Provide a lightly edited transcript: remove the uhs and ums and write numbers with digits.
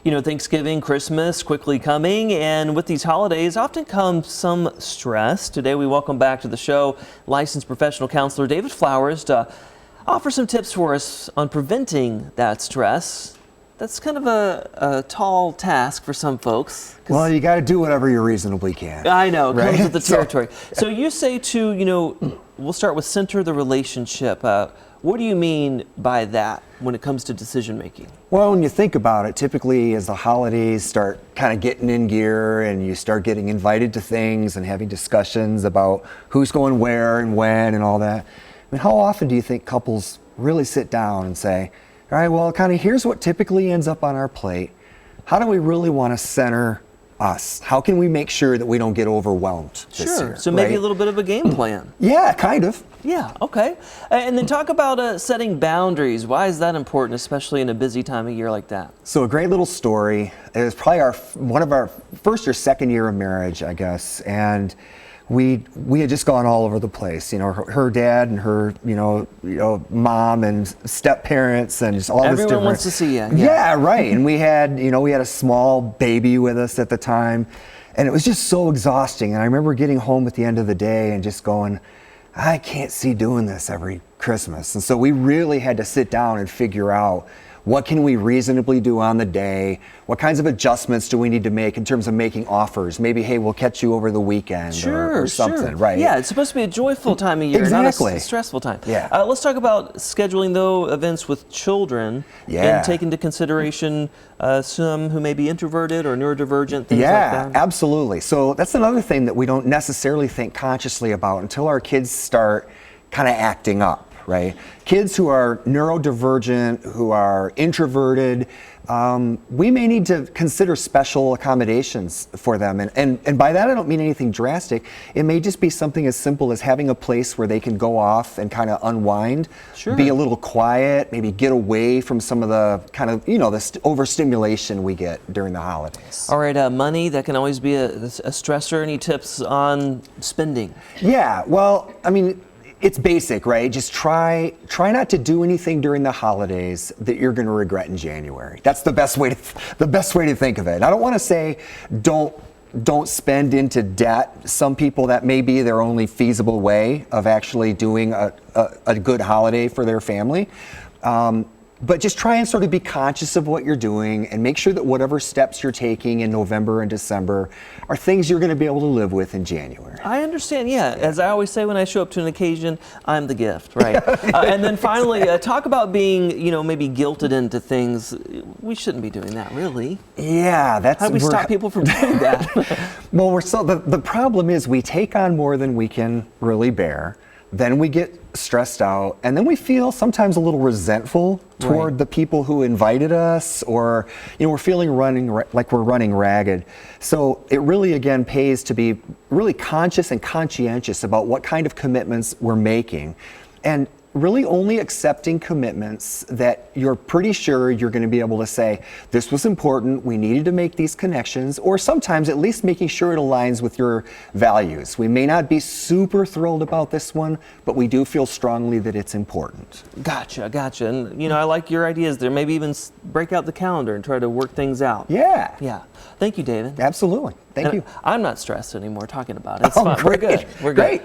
Thanksgiving, Christmas quickly coming, and with these holidays often comes some stress. Today we welcome back to the show licensed professional counselor David Flowers to offer some tips for us on preventing that stress. That's kind of a tall task for some folks. Well, you got to do whatever you reasonably can. I know, it right? comes with the territory. So you say we'll start with center the relationship. What do you mean by that when it comes to decision making? Well, when you think about it, typically as the holidays start kind of getting in gear and you start getting invited to things and having discussions about who's going where and when and all that, I mean, how often do you think couples really sit down and say, all right, well, kind of here's what typically ends up on our plate. How do we really want to center us? How can we make sure that we don't get overwhelmed this year? So maybe a little bit of a game plan. Yeah, kind of. Yeah, okay. And then talk about setting boundaries. Why is that important, especially in a busy time of year like that? So a great little story. It was probably one of our first or second year of marriage, I guess, and we had just gone all over the place. Her dad and her mom and step parents and just all this different. Everyone wants to see you. Yeah, right. And we had a small baby with us at the time, and it was just so exhausting. And I remember getting home at the end of the day and just going, I can't see doing this every Christmas. And so we really had to sit down and figure out, what can we reasonably do on the day? What kinds of adjustments do we need to make in terms of making offers? Maybe, hey, we'll catch you over the weekend or something, right? Yeah, it's supposed to be a joyful time of year, exactly. Not a stressful time. Yeah. Let's talk about scheduling, though, events with children and take into consideration some who may be introverted or neurodivergent, things like that. Yeah, absolutely. So that's another thing that we don't necessarily think consciously about until our kids start kind of acting up. Right? Kids who are neurodivergent, who are introverted, we may need to consider special accommodations for them. And by that, I don't mean anything drastic. It may just be something as simple as having a place where they can go off and kind of unwind, be a little quiet, maybe get away from some of the kind of, the overstimulation we get during the holidays. All right, money, that can always be a stressor. Any tips on spending? Yeah, well, I mean, it's basic, right? Just try not to do anything during the holidays that you're going to regret in January. That's the best way to think of it. I don't want to say don't spend into debt. Some people, that may be their only feasible way of actually doing a good holiday for their family. But just try and sort of be conscious of what you're doing and make sure that whatever steps you're taking in November and December are things you're going to be able to live with in January. I understand, yeah. As I always say when I show up to an occasion, I'm the gift, right? And then finally, talk about being, maybe guilted into things. We shouldn't be doing that, really. Yeah, How do we stop people from doing that? Well, the problem is we take on more than we can really bear. Then we get stressed out, and then we feel sometimes a little resentful toward the people who invited us, or we're feeling like we're running ragged. So it really, again, pays to be really conscious and conscientious about what kind of commitments we're making, and really only accepting commitments that you're pretty sure you're going to be able to say, this was important, we needed to make these connections, or sometimes at least making sure it aligns with your values. We may not be super thrilled about this one, but we do feel strongly that it's important. Gotcha. And, I like your ideas there. Maybe even break out the calendar and try to work things out. Yeah. Thank you, David. Absolutely. Thank you. I'm not stressed anymore talking about it. It's fine. Great. We're good.